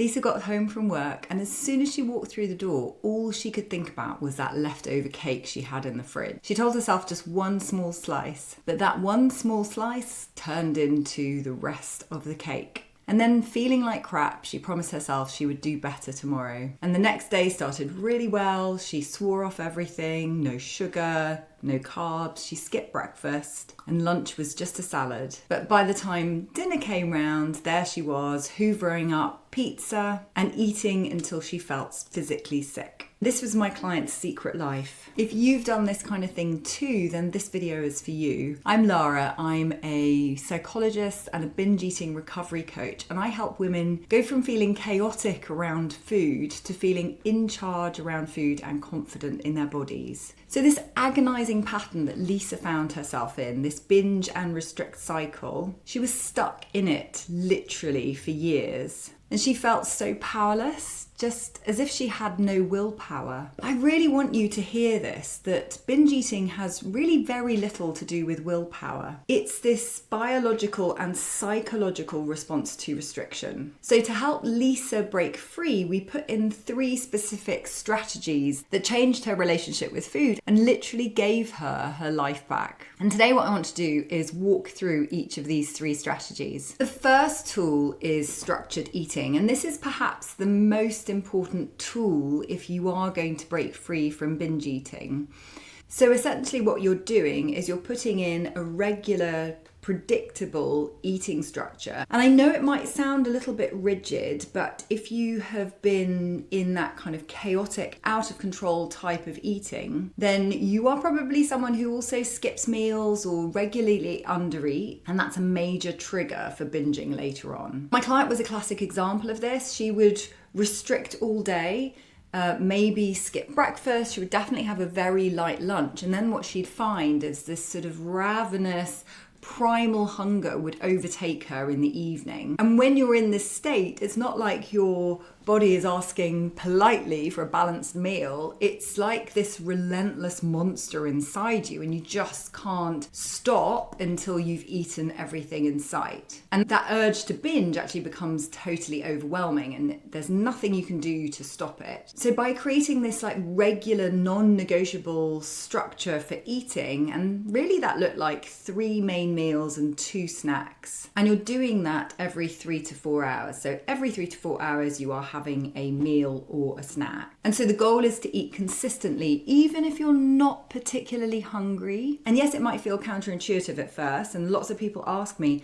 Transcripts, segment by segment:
Lisa got home from work, and as soon as she walked through the door, all she could think about was that leftover cake she had in the fridge. She told herself just one small slice, but that one small slice turned into the rest of the cake. And then, feeling like crap, she promised herself she would do better tomorrow. And the next day started really well. She swore off everything, no sugar, no carbs. She skipped breakfast, and lunch was just a salad. But by the time dinner came round, there she was, hoovering up pizza and eating until she felt physically sick. This was my client's secret life. If you've done this kind of thing too, then this video is for you. I'm Lara. I'm a psychologist and a binge eating recovery coach, and I help women go from feeling chaotic around food to feeling in charge around food and confident in their bodies. So this agonizing pattern that Lisa found herself in, this binge and restrict cycle, she was stuck in it literally for years. And she felt so powerless, just as if she had no willpower. I really want you to hear this, that binge eating has really very little to do with willpower. It's this biological and psychological response to restriction. So to help Lisa break free, we put in 3 specific strategies that changed her relationship with food and literally gave her her life back. And today what I want to do is walk through each of these 3 strategies. The first tool is structured eating, and this is perhaps the most important tool if you are going to break free from binge eating. So essentially what you're doing is you're putting in a regular, predictable eating structure. And I know it might sound a little bit rigid, but if you have been in that kind of chaotic, out of control type of eating, then you are probably someone who also skips meals or regularly undereat, and that's a major trigger for binging later on. My client was a classic example of this. She would restrict all day, maybe skip breakfast. She would definitely have a very light lunch, and then what she'd find is this sort of ravenous primal hunger would overtake her in the evening. And when you're in this state, it's not like your body is asking politely for a balanced meal. It's like this relentless monster inside you, and you just can't stop until you've eaten everything in sight. And that urge to binge actually becomes totally overwhelming, and there's nothing you can do to stop it. So by creating this like regular, non-negotiable structure for eating, and really that looked like 3 main meals and 2 snacks, and you're doing that every 3 to 4 hours. So every 3 to 4 hours you are having a meal or a snack. And so the goal is to eat consistently, even if you're not particularly hungry. And yes, it might feel counterintuitive at first, and lots of people ask me,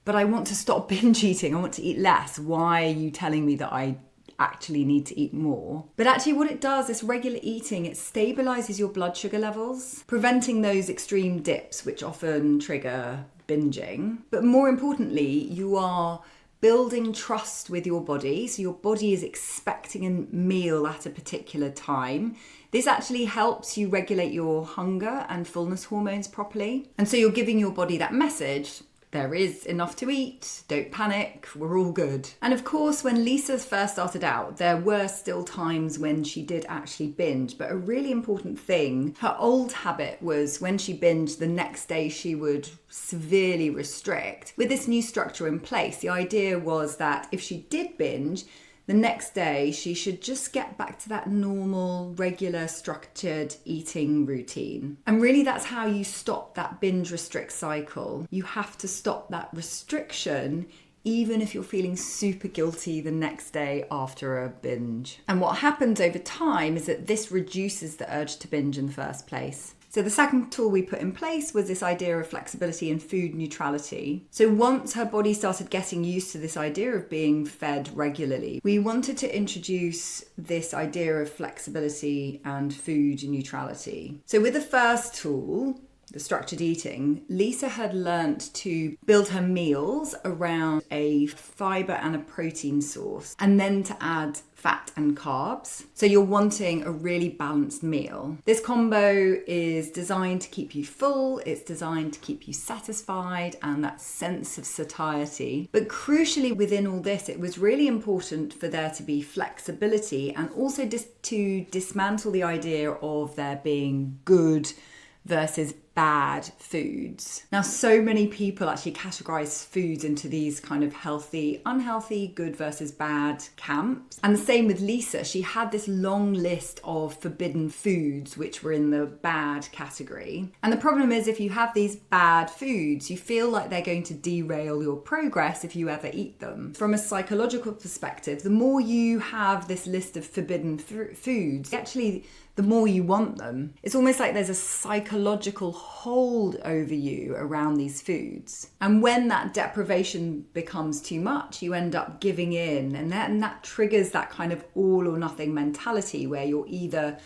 but I want to stop binge eating, I want to eat less. Why are you telling me that I actually need to eat more? But actually what it does, this regular eating, it stabilizes your blood sugar levels, preventing those extreme dips which often trigger binging. But more importantly, you are building trust with your body. So your body is expecting a meal at a particular time. This actually helps you regulate your hunger and fullness hormones properly. And so you're giving your body that message: there is enough to eat, don't panic, we're all good. And of course, when Lisa first started out, there were still times when she did actually binge, but a really important thing, her old habit was when she binged, the next day she would severely restrict. With this new structure in place, the idea was that if she did binge, the next day she should just get back to that normal, regular, structured eating routine. And really that's how you stop that binge restrict cycle. You have to stop that restriction even if you're feeling super guilty the next day after a binge. And what happens over time is that this reduces the urge to binge in the first place. So the second tool we put in place was this idea of flexibility and food neutrality. So once her body started getting used to this idea of being fed regularly, we wanted to introduce this idea of flexibility and food neutrality. So with the first tool, the structured eating, Lisa had learnt to build her meals around a fibre and a protein source, and then to add fat and carbs. So you're wanting a really balanced meal. This combo is designed to keep you full, it's designed to keep you satisfied and that sense of satiety. But crucially within all this, it was really important for there to be flexibility and also to dismantle the idea of there being good versus bad foods. Now, so many people actually categorize foods into these kind of healthy, unhealthy, good versus bad camps. And the same with Lisa. She had this long list of forbidden foods which were in the bad category. And the problem is, if you have these bad foods, you feel like they're going to derail your progress if you ever eat them. From a psychological perspective, the more you have this list of forbidden foods, actually the more you want them. It's almost like there's a psychological hold over you around these foods. And when that deprivation becomes too much, you end up giving in, and that triggers that kind of all or nothing mentality where you're either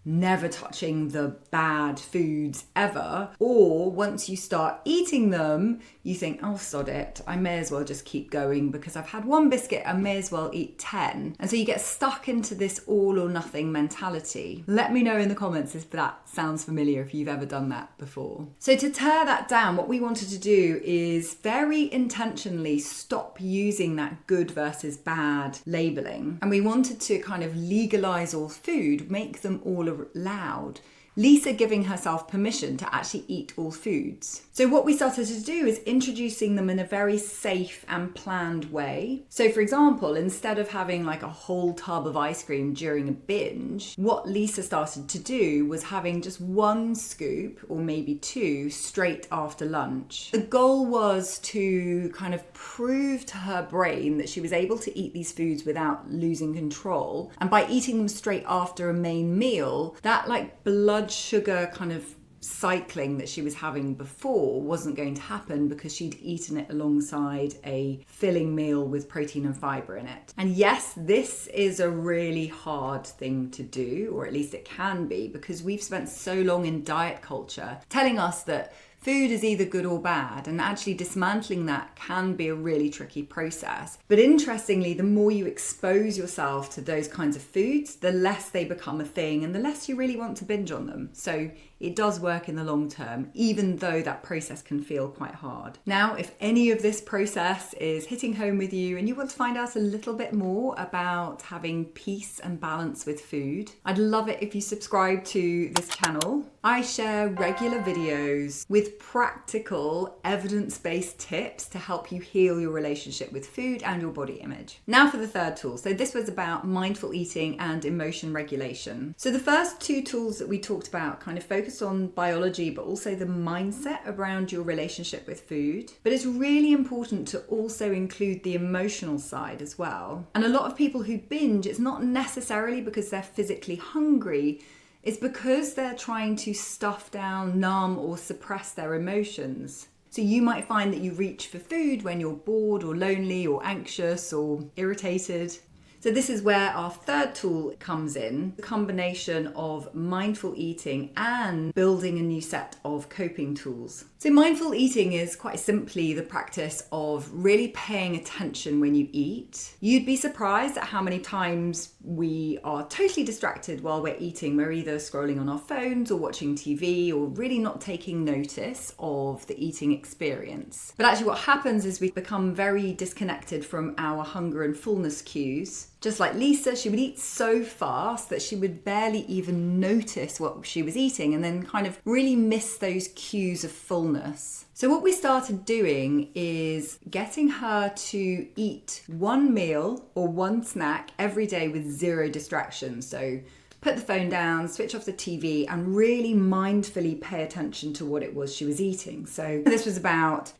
never touching the bad foods ever, or once you start eating them, you think, oh, sod it, I may as well just keep going because I've had one biscuit, I may as well eat 10. And so you get stuck into this all or nothing mentality. Let me know in the comments if that sounds familiar, if you've ever done that before. So to tear that down, what we wanted to do is very intentionally stop using that good versus bad labeling. And we wanted to kind of legalize all food, make them all allowed. Lisa giving herself permission to actually eat all foods. So what we started to do is introducing them in a very safe and planned way. So for example, instead of having like a whole tub of ice cream during a binge, what Lisa started to do was having just one scoop or maybe two straight after lunch. The goal was to kind of prove to her brain that she was able to eat these foods without losing control. And by eating them straight after a main meal, that like blood sugar kind of cycling that she was having before wasn't going to happen because she'd eaten it alongside a filling meal with protein and fibre in it. And yes, this is a really hard thing to do, or at least it can be, because we've spent so long in diet culture telling us that food is either good or bad, and actually dismantling that can be a really tricky process. But interestingly, the more you expose yourself to those kinds of foods, the less they become a thing and the less you really want to binge on them. So it does work in the long term, even though that process can feel quite hard. Now, if any of this process is hitting home with you and you want to find out a little bit more about having peace and balance with food, I'd love it if you subscribe to this channel. I share regular videos with practical, evidence-based tips to help you heal your relationship with food and your body image. Now for the third tool. So this was about mindful eating and emotion regulation. So the first two tools that we talked about kind of focused on biology, but also the mindset around your relationship with food. But it's really important to also include the emotional side as well. And a lot of people who binge, it's not necessarily because they're physically hungry, it's because they're trying to stuff down, numb, or suppress their emotions. So you might find that you reach for food when you're bored or lonely or anxious or irritated. So this is where our third tool comes in, the combination of mindful eating and building a new set of coping tools. So mindful eating is quite simply the practice of really paying attention when you eat. You'd be surprised at how many times we are totally distracted while we're eating. We're either scrolling on our phones or watching TV or really not taking notice of the eating experience. But actually what happens is we become very disconnected from our hunger and fullness cues. Just like Lisa, she would eat so fast that she would barely even notice what she was eating and then kind of really miss those cues of fullness. So what we started doing is getting her to eat one meal or one snack every day with zero distractions. So put the phone down, switch off the TV, and really mindfully pay attention to what it was she was eating. So this was about,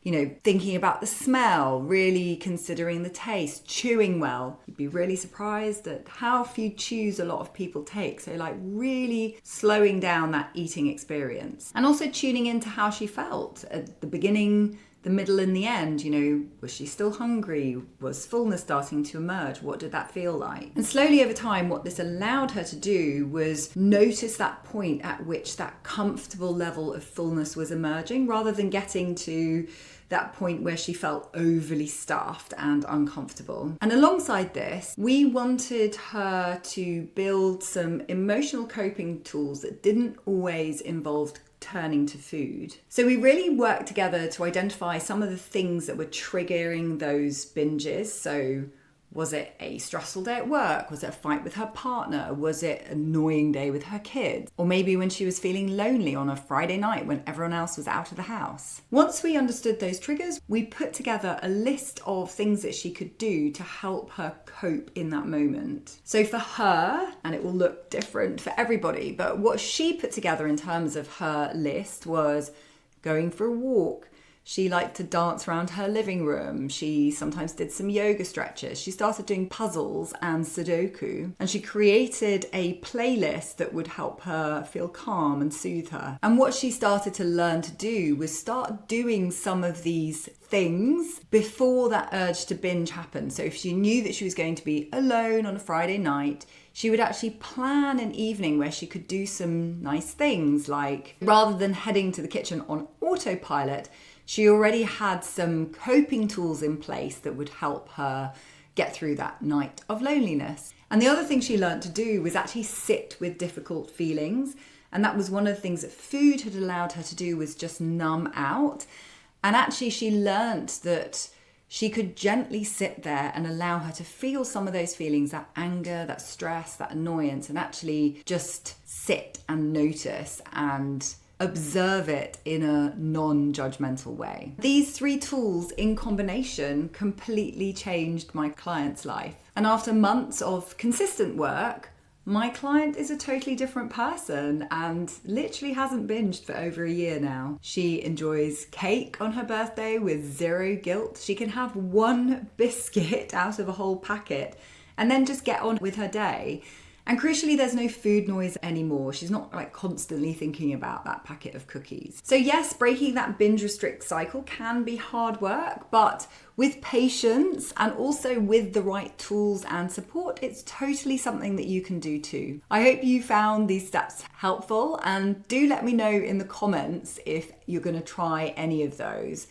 thinking about the smell, really considering the taste, chewing well. You'd be really surprised at how few chews a lot of people take. So like really slowing down that eating experience. And also tuning into how she felt at the beginning, the middle and the end. Was she still hungry? Was fullness starting to emerge? What did that feel like? And slowly over time, what this allowed her to do was notice that point at which that comfortable level of fullness was emerging, rather than getting to that point where she felt overly stuffed and uncomfortable. And alongside this, we wanted her to build some emotional coping tools that didn't always involve turning to food. So we really worked together to identify some of the things that were triggering those binges. So Was it a stressful day at work? Was it a fight with her partner? Was it an annoying day with her kids? Or maybe when she was feeling lonely on a Friday night when everyone else was out of the house? Once we understood those triggers, we put together a list of things that she could do to help her cope in that moment. So for her, and it will look different for everybody, but what she put together in terms of her list was going for a walk. She liked to dance around her living room. She sometimes did some yoga stretches. She started doing puzzles and Sudoku. And she created a playlist that would help her feel calm and soothe her. And what she started to learn to do was start doing some of these things before that urge to binge happened. So if she knew that she was going to be alone on a Friday night, she would actually plan an evening where she could do some nice things, like rather than heading to the kitchen on autopilot, she already had some coping tools in place that would help her get through that night of loneliness. And the other thing she learned to do was actually sit with difficult feelings. And that was one of the things that food had allowed her to do, was just numb out. And actually she learned that she could gently sit there and allow her to feel some of those feelings, that anger, that stress, that annoyance, and actually just sit and notice and observe it in a non-judgmental way. These 3 tools in combination completely changed my client's life. And after months of consistent work, my client is a totally different person and literally hasn't binged for over a year now. She enjoys cake on her birthday with 0 guilt. She can have 1 biscuit out of a whole packet and then just get on with her day. And crucially, there's no food noise anymore. She's not constantly thinking about that packet of cookies. So yes, breaking that binge restrict cycle can be hard work, but with patience and also with the right tools and support, it's totally something that you can do too. I hope you found these steps helpful, and do let me know in the comments if you're going to try any of those.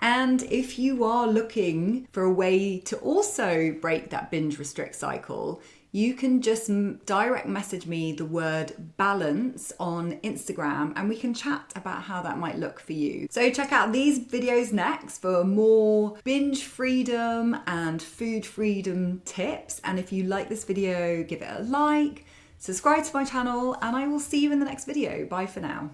And if you are looking for a way to also break that binge restrict cycle, you can just direct message me the word balance on Instagram and we can chat about how that might look for you. So check out these videos next for more binge freedom and food freedom tips. And if you like this video, give it a like, subscribe to my channel, and I will see you in the next video. Bye for now.